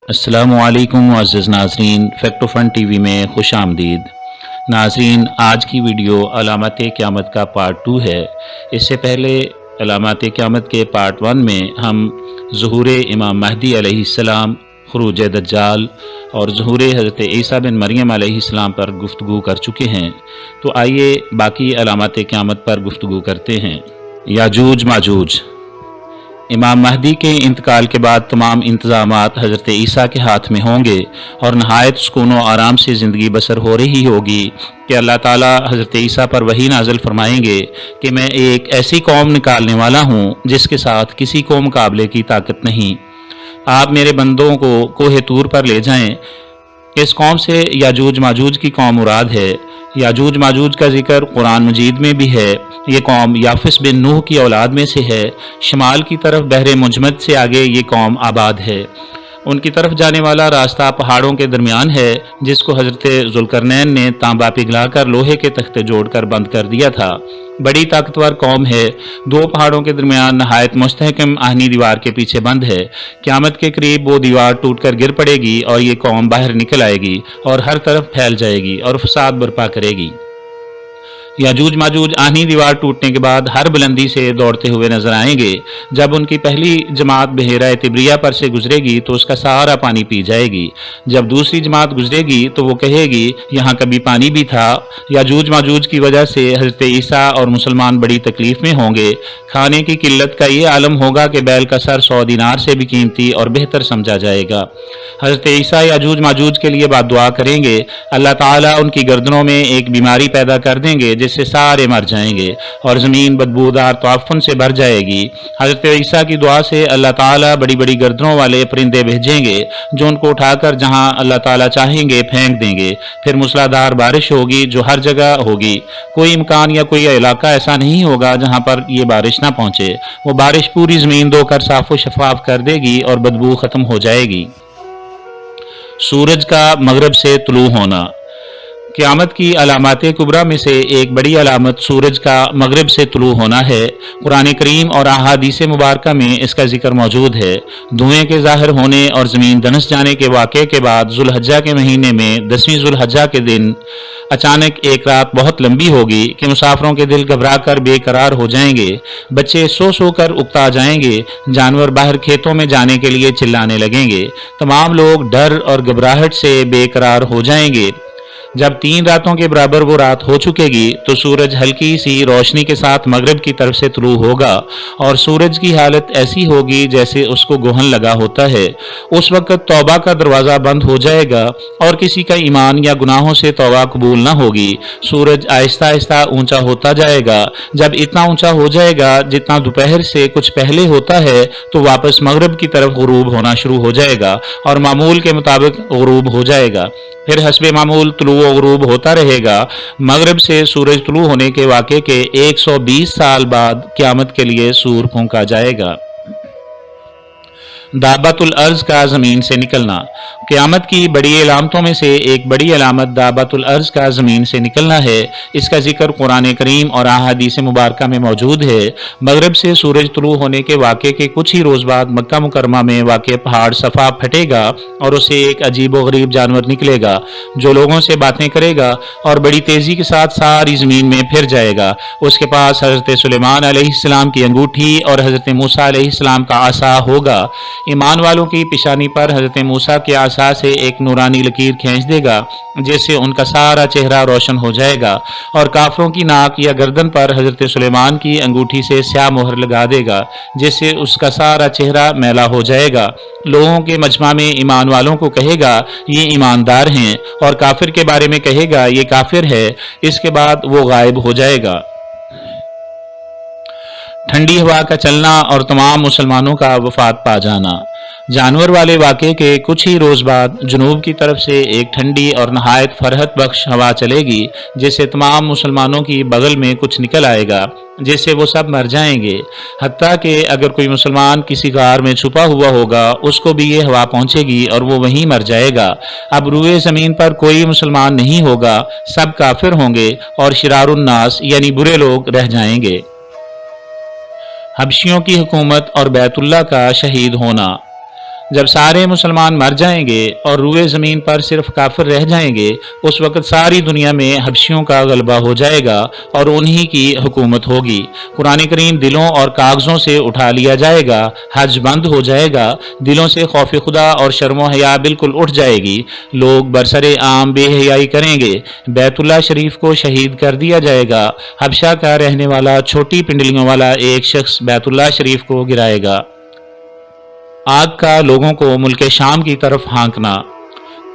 अस्सलामु अलैकुम मुअज़्ज़िज़ नाज़रीन, फैक्ट फन टीवी में खुश आमदीद। नाज़रीन, आज की वीडियो अलामत क़यामत का पार्ट 2 है। इससे पहले अलामत क़यामत के पार्ट 1 में हम ज़ुहूर इमाम महदी अलैहिस्सलाम, ख़ुरूज दज्जाल और ज़ुहूर हज़रत ईसा बिन मरियम अलैहिस्सलाम पर गुफ्तगू कर चुके हैं। तो आइए बाकी अलामत क़यामत पर गुफ्तगू करते हैं। याजूज माजूज। इमाम महदी के इंतकाल के बाद तमाम इंतज़ामात हज़रत ईसा के हाथ में होंगे और नहायत सुकून व आराम से ज़िंदगी बसर हो रही होगी कि अल्लाह ताला हज़रत ईसा पर वही नाज़िल फरमाएंगे कि मैं एक ऐसी कौम निकालने वाला हूँ जिसके साथ किसी को मुकाबले की ताकत नहीं। आप मेरे बंदों को कोहे तूर पर ले जाएं। इस कौम से याजूज माजूज की कौम मुराद है। याजूज माजूज का जिक्र कुरान मजीद में भी है। ये कौम याफिस बिन नूह की औलाद में से है। शिमाल की तरफ बहरे मुजमद से आगे ये कौम आबाद है। उनकी तरफ जाने वाला रास्ता पहाड़ों के दरमियान है, जिसको हज़रत ज़ुल्करनैन ने तांबा पिघलाकर लोहे के तख्ते जोड़कर बंद कर दिया था। बड़ी ताकतवर कौम है। दो पहाड़ों के दरमियान नहायत मुस्तहकम आहनी दीवार के पीछे बंद है। क़यामत के करीब वो दीवार टूटकर गिर पड़ेगी और ये कौम बाहर निकल आएगी और हर तरफ फैल जाएगी और फसाद बर्पा करेगी। याजूज माजूज आहनी दीवार टूटने के बाद हर बुलंदी से दौड़ते हुए नजर आएंगे। जब उनकी पहली जमात बहेरा तिब्रिया पर से गुजरेगी तो उसका सारा पानी पी जाएगी। जब दूसरी जमात गुजरेगी तो वो कहेगी यहाँ कभी पानी भी था। याजूज माजूज की वजह से हज़रत ईसा और मुसलमान बड़ी तकलीफ में होंगे। खाने की किल्लत का ये आलम होगा कि बैल का सर 100 दिनार से भी कीमती और बेहतर समझा जाएगा। हज़रत ईसा याजूज माजूज के लिए बादुआ करेंगे। अल्लाह ताला उनकी गर्दनों में एक बीमारी पैदा कर देंगे जिससे सारे मर जाएंगे और ज़मीन बदबूदार तवाफ़ुन से भर जाएगी। हज़रत ईसा की दुआ से अल्लाह ताला बड़ी बड़ी गर्दनों वाले परिंदे भेजेंगे जो उनको उठाकर जहां अल्लाह ताला चाहेंगे फेंक देंगे। फिर मूसलाधार बारिश होगी जो हर जगह होगी। कोई मकान या कोई इलाका ऐसा नहीं होगा जहां पर ये बारिश ना पहुंचे। वो बारिश पूरी ज़मीन धोकर साफ़ व शफाफ कर देगी और बदबू ख़त्म हो जाएगी। सूरज का मगरब से तुलू होना। क़यामत की अलामात कुबरा में से एक बड़ी अलामत सूरज का मगरिब से तुलू होना है। कुरान करीम और अहादीस मुबारका में इसका जिक्र मौजूद है। धुएं के ज़ाहिर होने और ज़मीन धंस जाने के वाक़े के बाद ज़ुल्हज्जा के महीने में 10वीं ज़ुल्हज्जा के दिन अचानक एक रात बहुत लंबी होगी कि मुसाफिरों के दिल घबरा कर बेकरार हो जाएंगे। बच्चे सो सो कर उकता जाएंगे। जानवर बाहर खेतों में जाने के लिए चिल्लाने लगेंगे। तमाम लोग डर और घबराहट से बेकरार हो जाएंगे। जब 3 रातों के बराबर वो रात हो चुकेगी तो सूरज हल्की सी रोशनी के साथ मगरिब की तरफ से तुलू होगा और सूरज की हालत ऐसी होगी जैसे उसको गोहन लगा होता है। उस वक्त तौबा का दरवाज़ा बंद हो जाएगा और किसी का ईमान या गुनाहों से तौबा कबूल ना होगी। सूरज आहिस्ता आहिस्ता ऊंचा होता जाएगा। जब इतना ऊंचा हो जाएगा जितना दोपहर से कुछ पहले होता है तो वापस मगरिब की तरफ गुरूब होना शुरू हो जाएगा और मामूल के मुताबिक गुरूब हो जाएगा। फिर हस्बे मामूल तुलू व गुरूब होता रहेगा। मगरिब से सूरज तुलू होने के वाक़े के 120 साल बाद क़यामत के लिए सूर फूंका जाएगा। दाबतुल अर्ज़ का ज़मीन से निकलना। क़यामत की बड़ी अलामतों में से एक बड़ी अलामत दाबतुल अर्ज़ का ज़मीन से निकलना है। इसका जिक्र कुरान करीम और अहादीस मुबारका में मौजूद है। मगरिब से सूरज तुलू होने के वाक़े के कुछ ही रोज़ बाद मक्का मुकरमा में वाक़ पहाड़ सफ़ा फटेगा और उसे एक अजीब व गरीब जानवर निकलेगा जो लोगों से बातें करेगा और बड़ी तेज़ी के साथ सारी ज़मीन में फिर जाएगा। उसके पास हज़रत सुलेमान अलैहिस्सलाम की अंगूठी और हज़रत मूसा अलैहिस्सलाम का आसा होगा। ईमान वालों की पिशानी पर हज़रत मूसा के आसा से एक नूरानी लकीर खींच देगा जिससे उनका सारा चेहरा रोशन हो जाएगा और काफरों की नाक या गर्दन पर हज़रत सुलेमान की अंगूठी से स्याह मोहर लगा देगा जिससे उसका सारा चेहरा मैला हो जाएगा। लोगों के मजमा में ईमान वालों को कहेगा ये ईमानदार हैं और काफिर के बारे में कहेगा ये काफिर है। इसके बाद वो गायब हो जाएगा। ठंडी हवा का चलना और तमाम मुसलमानों का वफात पा जाना। जानवर वाले वाक़े के कुछ ही रोज़ बाद जुनूब की तरफ से एक ठंडी और नहायत फरहत बख्श हवा चलेगी जिससे तमाम मुसलमानों की बगल में कुछ निकल आएगा जिससे वो सब मर जाएंगे। हत्ता कि अगर कोई मुसलमान किसी गार में छुपा हुआ होगा उसको भी ये हवा पहुंचेगी और वो वहीं मर जाएगा। अब रूए ज़मीन पर कोई मुसलमान नहीं होगा, सब काफिर होंगे और शिरारुन्नास यानी बुरे लोग रह जाएंगे। हबशियों की हुकूमत और बैतुल्लाह का शहीद होना। جب سارے مسلمان مر جائیں گے اور روئے زمین پر صرف کافر رہ جائیں گے، اس وقت ساری دنیا میں حبشیوں کا غلبہ ہو جائے گا اور انہی کی حکومت ہوگی۔ قرآن کریم دلوں اور کاغذوں سے اٹھا لیا جائے گا، حج بند ہو جائے گا، دلوں سے خوف خدا اور شرم و حیا بالکل اٹھ جائے گی، لوگ برسر عام بے حیائی کریں گے، بیت اللہ شریف کو شہید کر دیا جائے گا، حبشہ کا رہنے والا چھوٹی پنڈلیوں والا ایک شخص بیت اللہ شریف کو گرائے گا۔ آگ کا لوگوں کو ملک شام کی طرف ہانکنا۔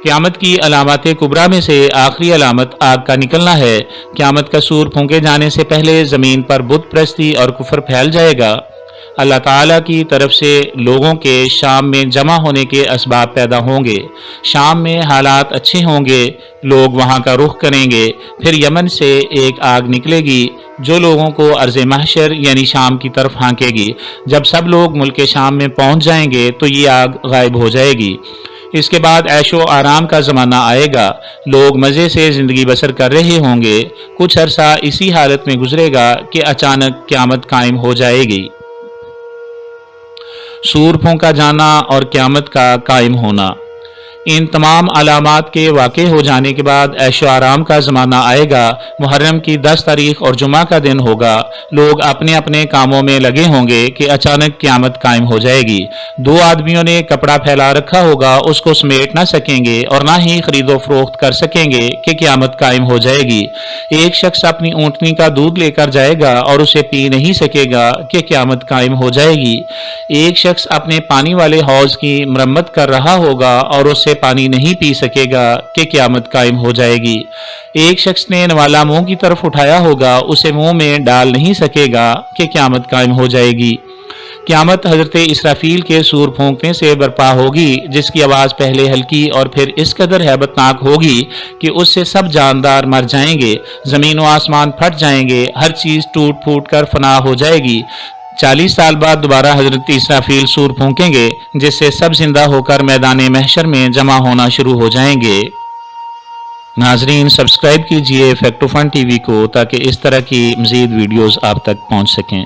قیامت کی علامات کبریٰ میں سے آخری علامت آگ کا نکلنا ہے۔ قیامت کا سور پھونکے جانے سے پہلے زمین پر بت پرستی اور کفر پھیل جائے گا۔ اللہ تعالیٰ کی طرف سے لوگوں کے شام میں جمع ہونے کے اسباب پیدا ہوں گے۔ شام میں حالات اچھے ہوں گے، لوگ وہاں کا رخ کریں گے۔ پھر یمن سے ایک آگ نکلے گی جو لوگوں کو ارض محشر یعنی شام کی طرف ہانکے گی۔ جب سب لوگ ملک شام میں پہنچ جائیں گے تو یہ آگ غائب ہو جائے گی۔ اس کے بعد عیش و آرام کا زمانہ آئے گا، لوگ مزے سے زندگی بسر کر رہے ہوں گے۔ کچھ عرصہ اسی حالت میں گزرے گا کہ اچانک قیامت قائم ہو جائے گی۔ سور پھونکا جانا اور قیامت کا قائم ہونا۔ ان تمام علامات کے واقع ہو جانے کے بعد عیش و آرام کا زمانہ آئے گا۔ محرم کی 10 تاریخ اور جمعہ کا دن ہوگا، لوگ اپنے اپنے کاموں میں لگے ہوں گے کہ اچانک قیامت قائم ہو جائے گی۔ 2 آدمیوں نے کپڑا پھیلا رکھا ہوگا، اس کو سمیٹ نہ سکیں گے اور نہ ہی خرید و فروخت کر سکیں گے کہ قیامت قائم ہو جائے گی۔ ایک شخص اپنی اونٹنی کا دودھ لے کر جائے گا اور اسے پی نہیں سکے گا کہ قیامت قائم ہو جائے گی۔ ایک شخص اپنے پانی والے حوض کی مرمت کر رہا ہوگا اور اس سے پانی نہیں پی سکے گا کہ قیامت قائم ہو جائے گی۔ ایک شخص نے نوالا منہ کی طرف اٹھایا ہوگا، اسے منہ میں ڈال نہیں سکے گا کہ قیامت قائم ہو جائے گی۔ قیامت حضرت اسرافیل کے سور پھونکنے سے برپا ہوگی، جس کی آواز پہلے ہلکی اور پھر اس قدر ہیبت ناک ہوگی کہ اس سے سب جاندار مر جائیں گے، زمین و آسمان پھٹ جائیں گے، ہر چیز ٹوٹ پھوٹ کر فنا ہو جائے گی۔ 40 سال بعد دوبارہ حضرت اسرافیل سور پھونکیں گے، جس سے سب زندہ ہو کر میدان محشر میں جمع ہونا شروع ہو جائیں گے۔ ناظرین سبسکرائب کیجئے fact to fun TV کو تاکہ اس طرح کی مزید ویڈیوز آپ تک پہنچ سکیں۔